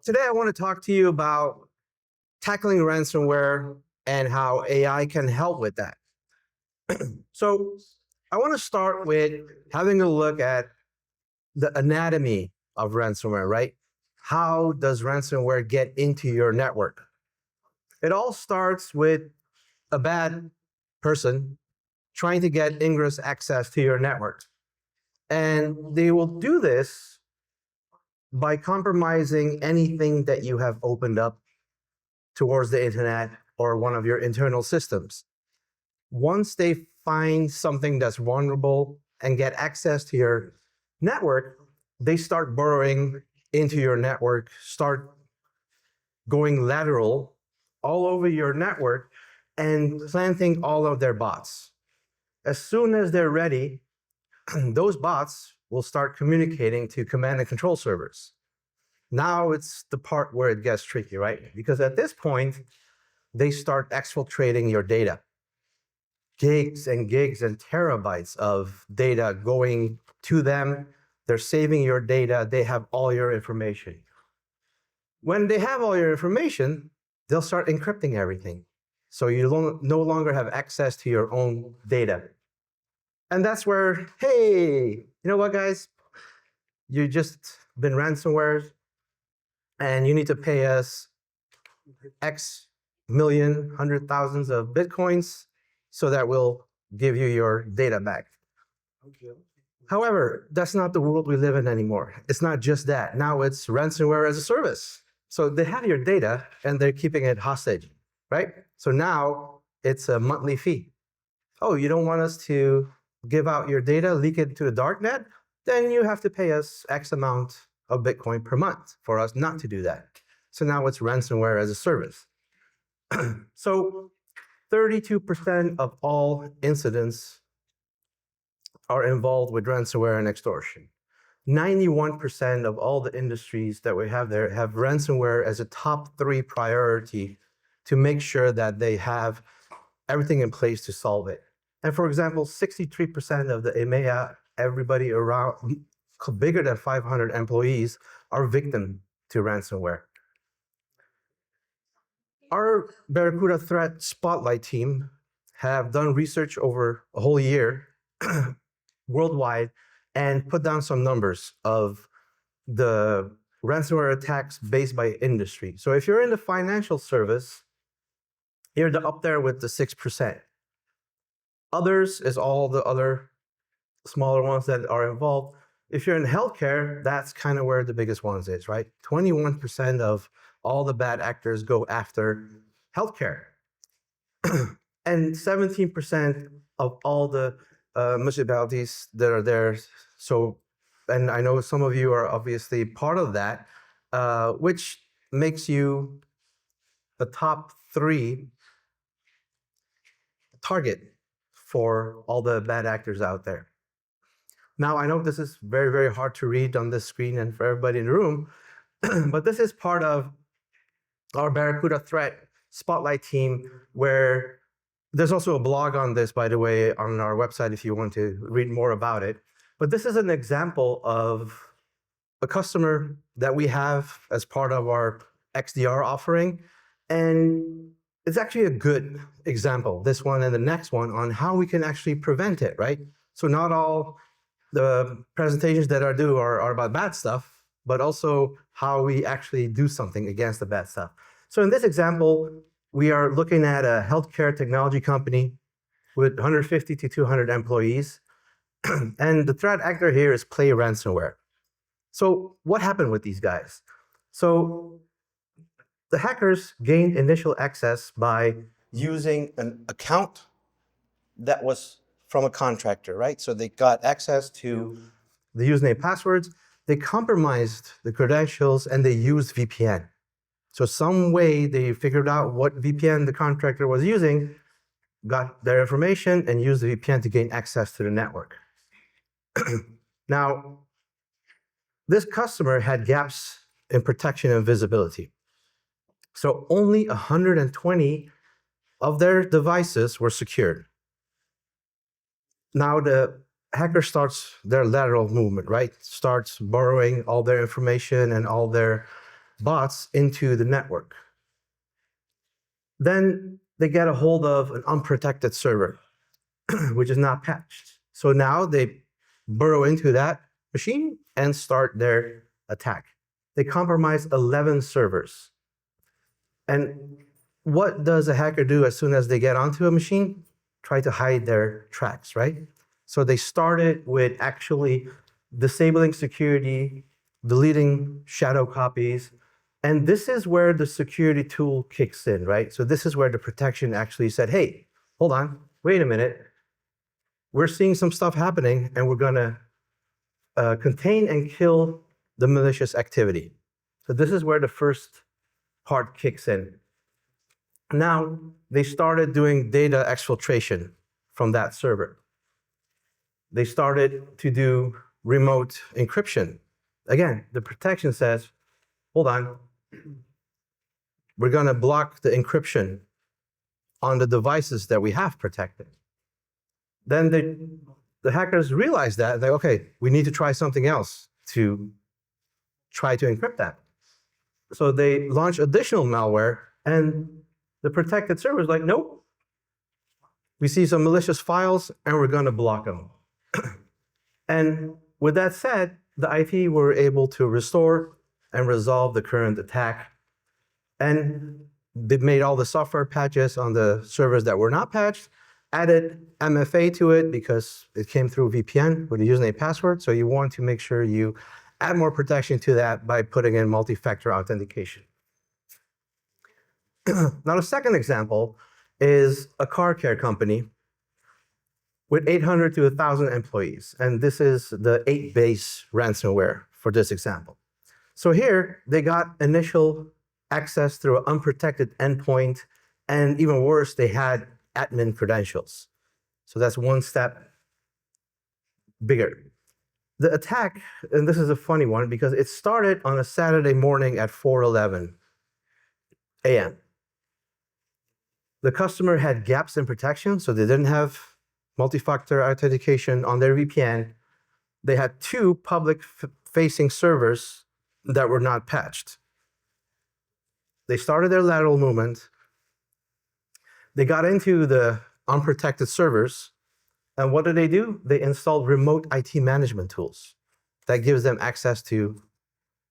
Today I want to talk to you about tackling ransomware and how AI can help with that. So I want to start with having a look at the anatomy of ransomware, right? How does ransomware get into your network? It all starts with a bad person trying to get ingress access to your network. And they will do this by compromising anything that you have opened up towards the internet or one of your internal systems. Once they find something that's vulnerable and get access to your network, they start burrowing into your network, start going lateral all over your network and planting all of their bots. As soon as they're ready, those bots will start communicating to command and control servers. Now it's the part where it gets tricky, right? Because at this point, they start exfiltrating your data. Gigs and gigs and terabytes of data going to them. They're saving your data. They have all your information. When they have all your information, they'll start encrypting everything. So you no longer have access to your own data. And that's where, hey, you know what, guys? You just been ransomware, and you need to pay us X million, hundred thousands of Bitcoins so that we'll give you your data back. Okay. However, that's not the world we live in anymore. It's not just that. Now it's ransomware as a service. So they have your data and they're keeping it hostage, right? So now it's a monthly fee. Oh, you don't want us to give out your data, leak it to the darknet? Then you have to pay us X amount of Bitcoin per month for us not to do that. So now it's ransomware as a service. So 32% of all incidents are involved with ransomware and extortion. 91% of all the industries that we have there have ransomware as a top 3 priority to make sure that they have everything in place to solve it. And for example, 63% of the EMEA, everybody around bigger than 500 employees, are victim to ransomware. Our Barracuda threat spotlight team have done research over a whole year worldwide and put down some numbers of the ransomware attacks based by industry. So if you're in the financial service, you're up there with the 6%. Others is all the other smaller ones that are involved. If you're in healthcare, that's kind of where the biggest ones is, right? 21% of all the bad actors go after healthcare. And 17% of all the municipalities that are there. So, and I know some of you are obviously part of that, which makes you the top 3 target for all the bad actors out there. Now, I know this is very, very hard to read on this screen and for everybody in the room, but this is part of our Barracuda threat spotlight team, where there's also a blog on this, by the way, on our website if you want to read more about it. But this is an example of a customer that we have as part of our XDR offering. And it's actually a good example, this one and the next one, on how we can actually prevent it, right? So not all the presentations that are due are about bad stuff, but also how we actually do something against the bad stuff. So in this example, we are looking at a healthcare technology company with 150 to 200 employees. And the threat actor here is Play Ransomware. So what happened with these guys? So the hackers gained initial access by using an account that was from a contractor, right? So they got access to the username passwords, they compromised the credentials, and they used VPN. So some way they figured out what VPN the contractor was using, got their information, and used the VPN to gain access to the network. Now, this customer had gaps in protection and visibility. So only 120 of their devices were secured. Now the hacker starts their lateral movement, right? Starts borrowing all their information and all their bots into the network. Then they get a hold of an unprotected server, which is not patched. So now they burrow into that machine and start their attack. They compromise 11 servers. And what does a hacker do as soon as they get onto a machine? Try to hide their tracks, right? So they started with actually disabling security, deleting shadow copies. And this is where the security tool kicks in, right? So this is where the protection actually said, hey, hold on, wait a minute. We're seeing some stuff happening and we're gonna contain and kill the malicious activity. So this is where the first part kicks in. Now, they started doing data exfiltration from that server. They started to do remote encryption. Again, the protection says, hold on, we're gonna block the encryption on the devices that we have protected. Then the hackers realized that, like, okay, we need to try something else to try to encrypt that. So they launched additional malware, and the protected server is like, nope. We see some malicious files, and we're going to block them. And with that said, the IT were able to restore and resolve the current attack. And they made all the software patches on the servers that were not patched, added MFA to it because it came through VPN with a username password. So you want to make sure you add more protection to that by putting in multi-factor authentication. Now, the second example is a car care company with 800 to 1,000 employees. And this is the 8-base ransomware for this example. So here, they got initial access through an unprotected endpoint, and even worse, they had admin credentials. So that's one step bigger. The attack, and this is a funny one because it started on a Saturday morning at 4:11 a.m. The customer had gaps in protection, so they didn't have multi-factor authentication on their VPN. They had 2 public-facing servers that were not patched. They started their lateral movement. They got into the unprotected servers, and what did they do? They installed remote IT management tools that gives them access to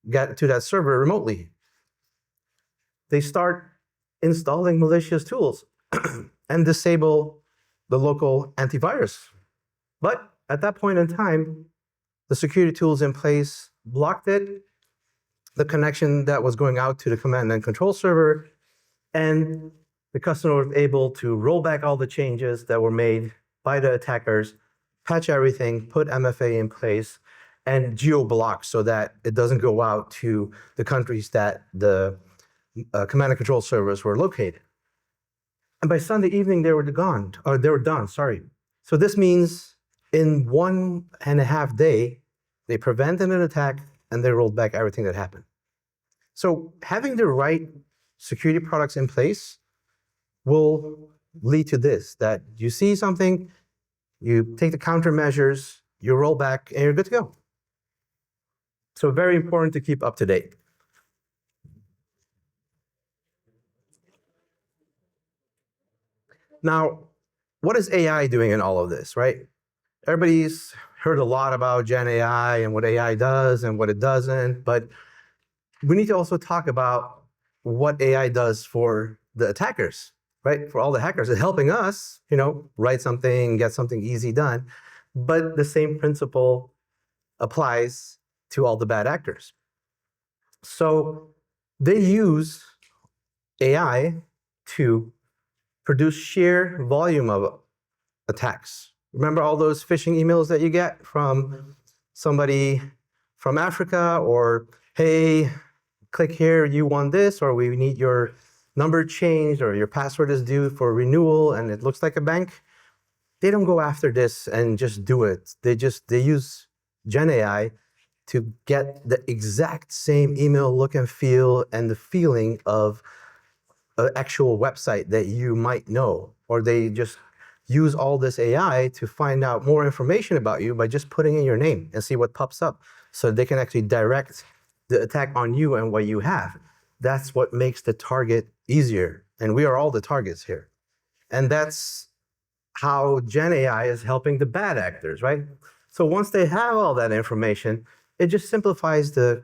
get to that server remotely. They start installing malicious tools and disable the local antivirus. But at that point in time, the security tools in place blocked it, the connection that was going out to the command and control server, and the customer was able to roll back all the changes that were made by the attackers, patch everything, put MFA in place, and geo-block so that it doesn't go out to the countries that the command and control servers were located. And by Sunday evening, they were done, sorry. So this means in 1.5 days, they prevented an attack and they rolled back everything that happened. So having the right security products in place will lead to this, that you see something, you take the countermeasures, you roll back, and you're good to go. So very important to keep up to date. Now, what is AI doing in all of this, right? Everybody's heard a lot about Gen AI and what AI does and what it doesn't, but we need to also talk about what AI does for the attackers, right? For all the hackers, it's helping us, write something, get something easy done, but the same principle applies to all the bad actors. So they use AI to produce sheer volume of attacks. Remember all those phishing emails that you get from somebody from Africa, or, hey, click here, you want this, or we need your number changed, or your password is due for renewal, and it looks like a bank. They don't go after this and just do it. They use Gen AI to get the exact same email look and feel and the feeling of an actual website that you might know, or they just use all this AI to find out more information about you by just putting in your name and see what pops up. So they can actually direct the attack on you and what you have. That's what makes the target easier. And we are all the targets here. And that's how Gen AI is helping the bad actors, right? So once they have all that information, it just simplifies the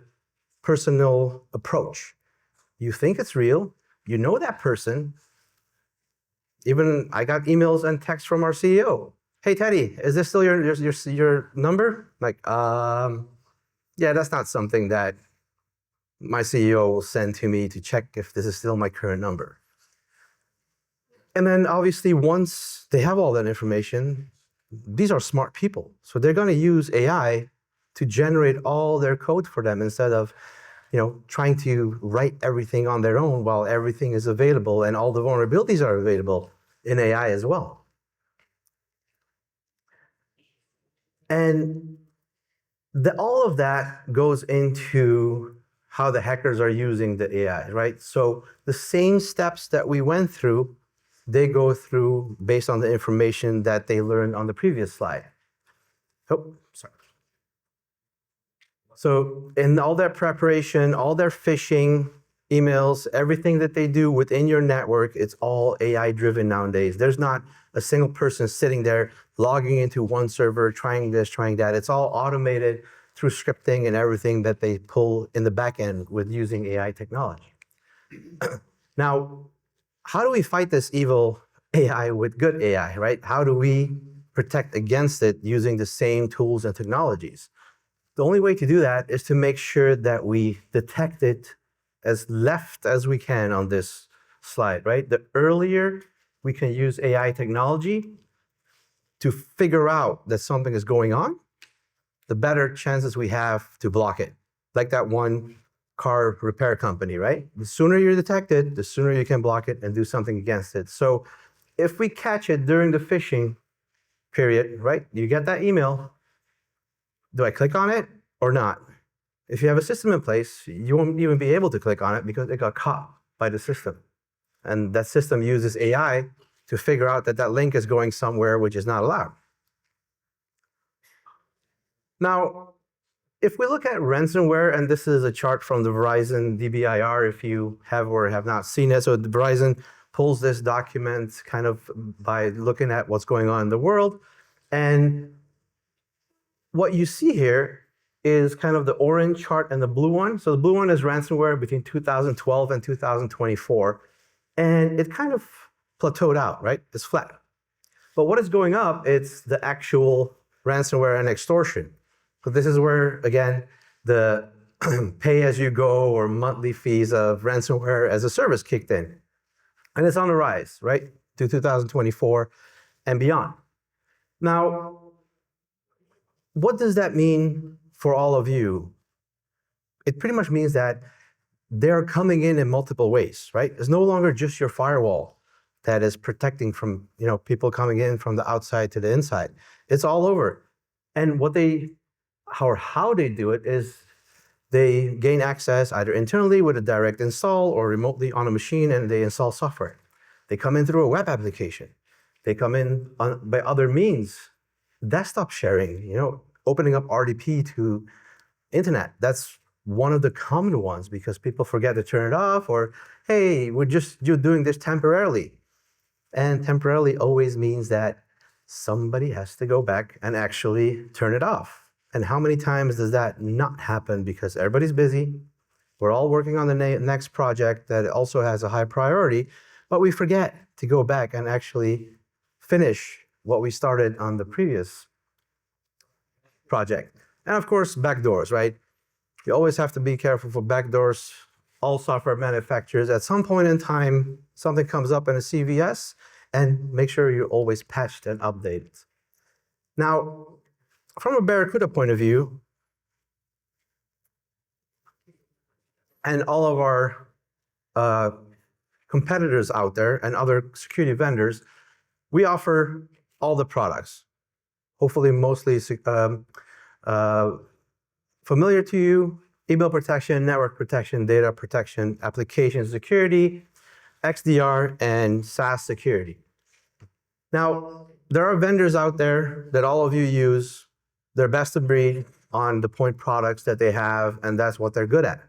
personal approach. You think it's real, you know that person. Even I got emails and texts from our CEO. Hey, Teddy, is this still your number? Like, yeah, that's not something that my CEO will send to me to check if this is still my current number. And then obviously, once they have all that information, these are smart people. So they're going to use AI to generate all their code for them instead of trying to write everything on their own while everything is available and all the vulnerabilities are available in AI as well. And all of that goes into how the hackers are using the AI, right? So the same steps that we went through, they go through based on the information that they learned on the previous slide. Oh, sorry. So in all their preparation, all their phishing, emails, everything that they do within your network, it's all AI driven nowadays. There's not a single person sitting there logging into one server, trying this, trying that. It's all automated through scripting and everything that they pull in the back end with using AI technology. Now, how do we fight this evil AI with good AI, right? How do we protect against it using the same tools and technologies? The only way to do that is to make sure that we detect it as left as we can on this slide, right? The earlier we can use AI technology to figure out that something is going on, the better chances we have to block it. Like that one car repair company, right? The sooner you detect it, the sooner you can block it and do something against it. So if we catch it during the phishing period, right? You get that email. Do I click on it or not? If you have a system in place, you won't even be able to click on it because it got caught by the system. And that system uses AI to figure out that that link is going somewhere which is not allowed. Now, if we look at ransomware, and this is a chart from the Verizon DBIR, if you have or have not seen it. So Verizon pulls this document kind of by looking at what's going on in the world. And what you see here is kind of the orange chart and the blue one. So the blue one is ransomware between 2012 and 2024. And it kind of plateaued out, right? It's flat. But what is going up, it's the actual ransomware and extortion. So this is where, again, the pay-as-you-go or monthly fees of ransomware as a service kicked in. And it's on the rise, right, to 2024 and beyond. Now, what does that mean for all of you? It pretty much means that they're coming in multiple ways, right? It's no longer just your firewall that is protecting from people coming in from the outside to the inside. It's all over. And how they do it is they gain access either internally with a direct install or remotely on a machine, and they install software. They come in through a web application. They come in by other means, desktop sharing, opening up RDP to internet. That's one of the common ones because people forget to turn it off, or, hey, you're doing this temporarily. And temporarily always means that somebody has to go back and actually turn it off. And how many times does that not happen because everybody's busy? We're all working on the next project that also has a high priority, but we forget to go back and actually finish what we started on the previous project. And of course, backdoors, right? You always have to be careful for backdoors. All software manufacturers, at some point in time, something comes up in a CVS, and make sure you're always patched and updated. Now, from a Barracuda point of view, and all of our competitors out there and other security vendors, we offer all the products. Hopefully, mostly familiar to you: email protection, network protection, data protection, application security, XDR, and SaaS security. Now, there are vendors out there that all of you use. They're best of breed. on the point products that they have, and that's what they're good at.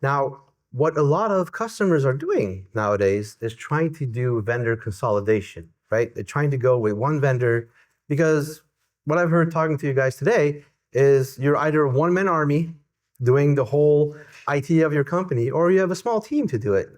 Now, what a lot of customers are doing nowadays is trying to do vendor consolidation, right? They're trying to go with one vendor because what I've heard talking to you guys today is you're either a one-man army doing the whole IT of your company, or you have a small team to do it.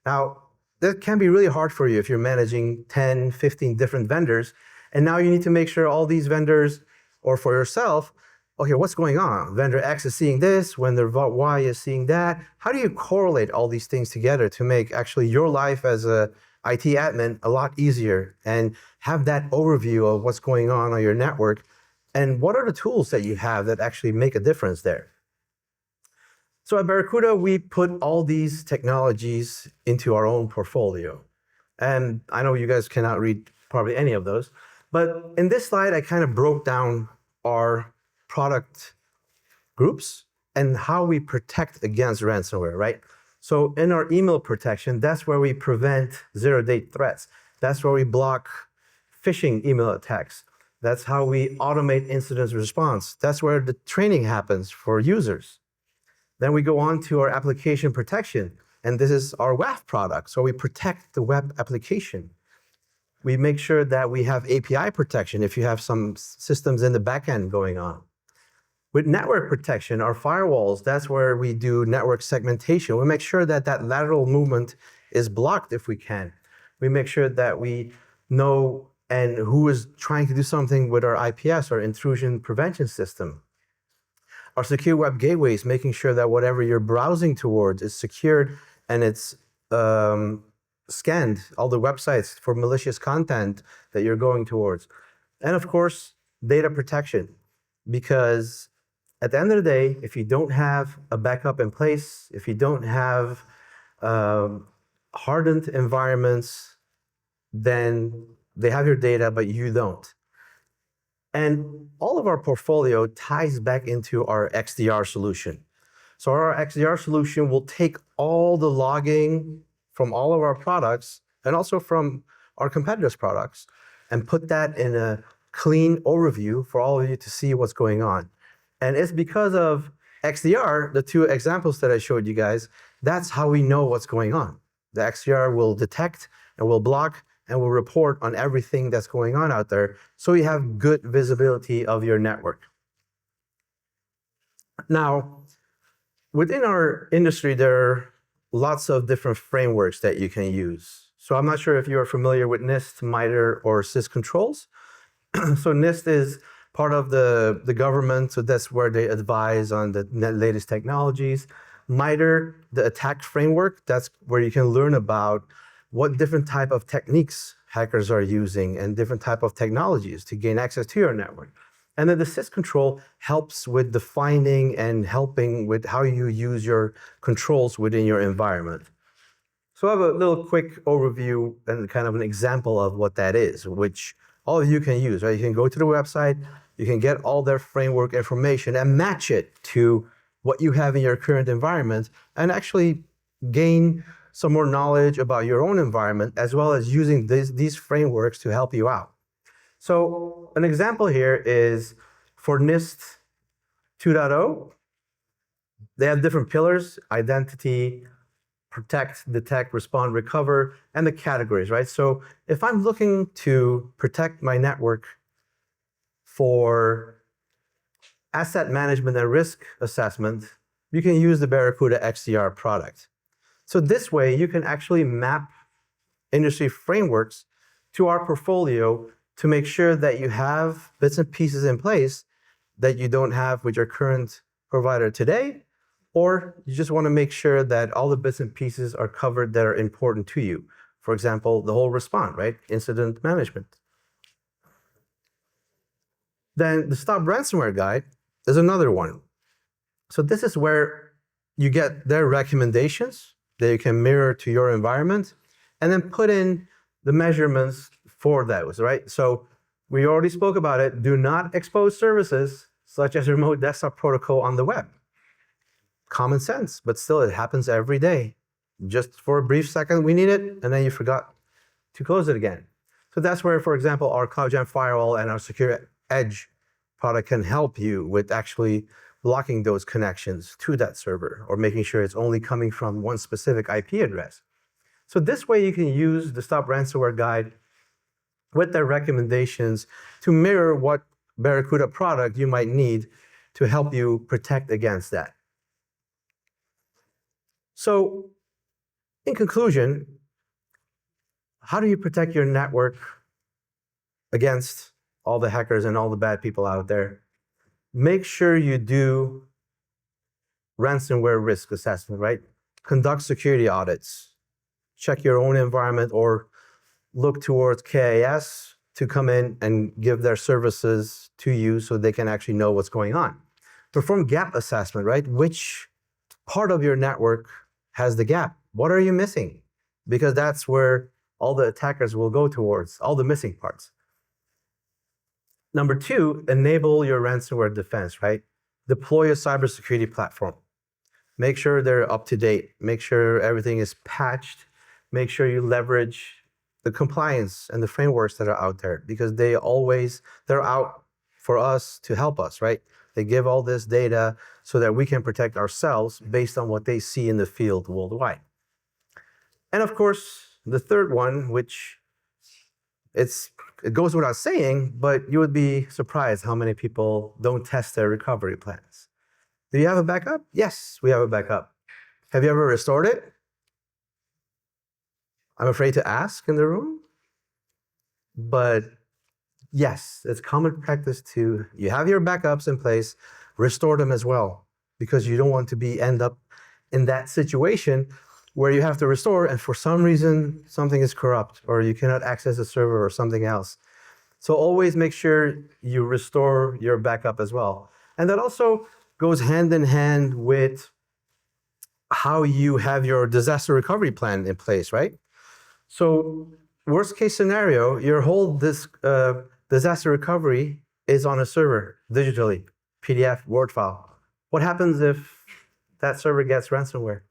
Now, that can be really hard for you if you're managing 10, 15 different vendors, and now you need to make sure all these vendors, or for yourself, okay, what's going on? Vendor X is seeing this, vendor Y is seeing that. How do you correlate all these things together to make actually your life as a IT admin a lot easier and have that overview of what's going on your network, and what are the tools that you have that actually make a difference there? So at Barracuda, we put all these technologies into our own portfolio. And I know you guys cannot read probably any of those, but in this slide, I kind of broke down our product groups and how we protect against ransomware, right? So in our email protection, that's where we prevent zero-day threats. That's where we block phishing email attacks. That's how we automate incident response. That's where the training happens for users. Then we go on to our application protection, and this is our WAF product. So we protect the web application. We make sure that we have API protection if you have some systems in the backend going on. With network protection, our firewalls, that's where we do network segmentation. We make sure that that lateral movement is blocked if we can. We make sure that we know and who is trying to do something with our IPS, our intrusion prevention system. Our secure web gateways, making sure that whatever you're browsing towards is secured and it's scanned, all the websites for malicious content that you're going towards. And of course, data protection, because at the end of the day, if you don't have a backup in place, if you don't have hardened environments, then they have your data, but you don't. And all of our portfolio ties back into our XDR solution. So our XDR solution will take all the logging from all of our products and also from our competitors' products and put that in a clean overview for all of you to see what's going on. And it's because of XDR, the two examples that I showed you guys, that's how we know what's going on. The XDR will detect and will block and will report on everything that's going on out there, so you have good visibility of your network. Now, within our industry, there are lots of different frameworks that you can use. So I'm not sure if you're familiar with NIST, MITRE, or syscontrols. So NIST is part of the government, so that's where they advise on the latest technologies. MITRE, the attack framework, that's where you can learn about what different type of techniques hackers are using and different type of technologies to gain access to your network. And then the syscontrol helps with defining and helping with how you use your controls within your environment. So I have a little quick overview and kind of an example of what that is, which all of you can use, right? You can go to the website, you can get all their framework information and match it to what you have in your current environment and actually gain some more knowledge about your own environment, as well as using these frameworks to help you out. So an example here is for NIST 2.0, they have different pillars: identity, protect, detect, respond, recover, and the categories, right? So if I'm looking to protect my network for asset management and risk assessment, you can use the Barracuda XDR product. So this way, you can actually map industry frameworks to our portfolio to make sure that you have bits and pieces in place that you don't have with your current provider today, or you just want to make sure that all the bits and pieces are covered that are important to you. For example, the whole response, right? Incident management. Then the Stop Ransomware Guide is another one. So this is where you get their recommendations that you can mirror to your environment and then put in the measurements for those, right? So we already spoke about it. Do not expose services such as remote desktop protocol on the web. Common sense, but still it happens every day. Just for a brief second, we need it, and then you forgot to close it again. So that's where, for example, our CloudGen firewall and our secure edge product can help you with actually blocking those connections to that server or making sure it's only coming from one specific IP address. So this way you can use the Stop Ransomware Guide with their recommendations to mirror what Barracuda product you might need to help you protect against that. So in conclusion, how do you protect your network against all the hackers and all the bad people out there? Make sure you do ransomware risk assessment, right? Conduct security audits. Check your own environment or look towards KIS to come in and give their services to you so they can actually know what's going on. Perform gap assessment, right? Which part of your network has the gap? What are you missing? Because that's where all the attackers will go towards, all the missing parts. Number two, enable your ransomware defense, right? Deploy a cybersecurity platform. Make sure they're up to date. Make sure everything is patched. Make sure you leverage the compliance and the frameworks that are out there because they're out for us to help us, right? They give all this data so that we can protect ourselves based on what they see in the field worldwide. And of course, the third one, which it goes without saying, but you would be surprised how many people don't test their recovery plans. Do you have a backup? Yes, we have a backup. Have you ever restored it? I'm afraid to ask in the room, but yes, it's common practice to, you have your backups in place, restore them as well, because you don't want to end up in that situation where you have to restore and for some reason something is corrupt or you cannot access a server or something else. So always make sure you restore your backup as well. And that also goes hand in hand with how you have your disaster recovery plan in place, right? So worst case scenario, your whole disaster recovery is on a server digitally, PDF, Word file. What happens if that server gets ransomware?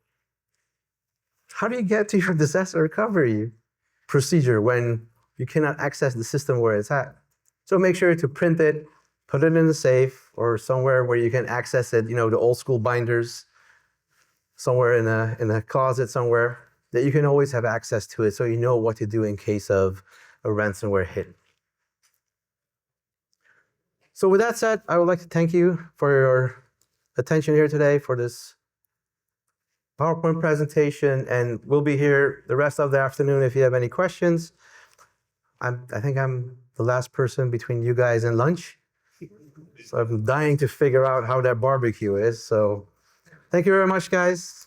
How do you get to your disaster recovery procedure when you cannot access the system where it's at? So make sure to print it, put it in the safe or somewhere where you can access it, the old school binders, somewhere in a closet somewhere that you can always have access to it so you know what to do in case of a ransomware hit. So with that said, I would like to thank you for your attention here today for this PowerPoint presentation, and we'll be here the rest of the afternoon if you have any questions. I think I'm the last person between you guys and lunch. So I'm dying to figure out how that barbecue is. So thank you very much, guys.